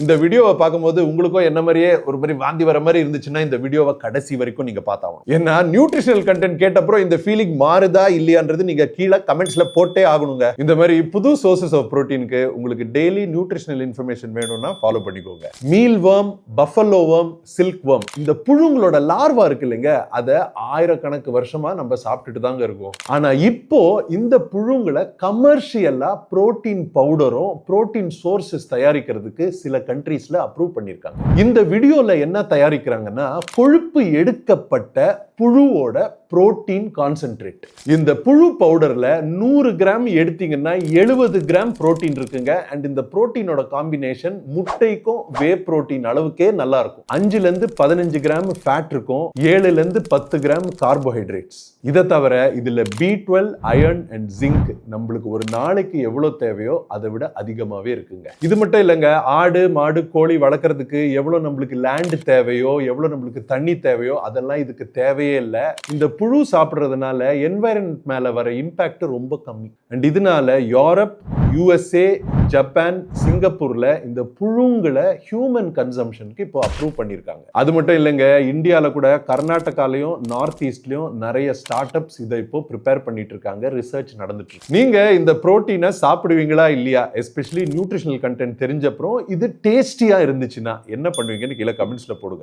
இந்த வீடியோவை பார்க்கும்போது உங்களுக்கும் என்ன மாதிரியே ஒரு மாதிரி வாந்தி வர மாதிரி இருந்துச்சுன்னா இந்த வீடியோவை கடைசி வரைக்கும் நீங்க பார்த்தாகணும். ஏன்னா நியூட்ரிஷனல் கண்டென்ட் கேட்டப்பறம் இந்த ஃபீலிங் மாறுதா இல்லையான்றது நீங்க கீழே கமெண்ட்ஸ்ல போட்டே ஆகணுங்க. இந்த மாதிரி புது சோர்சஸ் ஆஃப் புரோட்டீனுக்கு உங்களுக்கு டெய்லி நியூட்ரிஷனல் இன்ஃபர்மேஷன் வேணும்னா ஃபாலோ பண்ணிக்கோங்க. மீல் வர்ம், பஃபலோ வர்ம், சில்க் வர்ம், இந்த புழுங்களோட லார்வா இருக்கு இல்லைங்க, அதை ஆயிரக்கணக்கு வருஷமா நம்ம சாப்பிட்டுட்டு தாங்க இருக்கோம். ஆனா இப்போ இந்த புழுங்களை கமர்ஷியலா புரோட்டீன் பவுடரும் புரோட்டீன் சோர்சஸ் தயாரிக்கிறதுக்கு சில கண்ட்ரீஸ்ல அப்ரூவ் பண்ணிருக்காங்க. இந்த வீடியோல என்ன தயாரிக்கிறாங்கன்னா கொழுப்பு எடுக்கப்பட்ட புழுவோட புரோட்டீன் கான்சென்ட்ரேட். இந்த புழு பவுடர்ல 100 கிராம் எடுத்தீங்கன்னா 70 கிராம் புரோட்டீன் இருக்குங்க. அண்ட் இந்த புரோட்டீனோட காம்பினேஷன் முட்டைக்கும் வே புரோட்டீன் அளவுக்கே நல்லா இருக்கும். 5ல இருந்து 15 கிராம் ஃபேட் இருக்கும், 7ல இருந்து 10 கிராம் கார்போஹைட்ரேட்ஸ். இதை தவிர இதுல B12, அயர்ன் அண்ட் ஜிங்க் நம்மளுக்கு ஒரு நாளைக்கு எவ்வளவு தேவையோ அதை விட அதிகமாவே இருக்குங்க. இது மட்டும் இல்லைங்க, ஆடு மாடு கோழி வளர்க்கறதுக்கு எவ்வளவு நம்மளுக்கு லேண்ட் தேவையோ எவ்வளவு நம்மளுக்கு தண்ணி தேவையோ அதெல்லாம் இதுக்கு தேவையே இல்லை. இந்த புழு சாப்பிடுறதுனால என்வாயரன்மெண்ட் மேல வர இம்பாக்ட் ரொம்ப கம்மி. அண்ட் இதனால யூரோப், USA, ஜப்பான், சிங்கப்பூர்ல இந்த புழுங்களை ஹியூமன் கன்சம்ஷனுக்கு இப்போ அப்ரூவ் பண்ணிருக்காங்க. அது மட்டும் இல்லைங்க, இந்தியால கூட கர்நாடகாலையும் நார்த் ஈஸ்ட்லயும் நிறைய ஸ்டார்ட் அப்ஸ் இதை இப்போ ப்ரிப்பேர் பண்ணிட்டு இருக்காங்க. ரிசர்ச் நடந்துட்டு இருக்கு. நீங்க இந்த புரோட்டீனை சாப்பிடுவீங்களா இல்லையா? எஸ்பெஷலி நியூட்ரிஷனல் கண்டென்ட் தெரிஞ்சப்பறம் இது டேஸ்டியா இருந்துச்சுன்னா என்ன பண்ணுவீங்கன்னு கீழே கமெண்ட்ஸ்ல போடுங்க.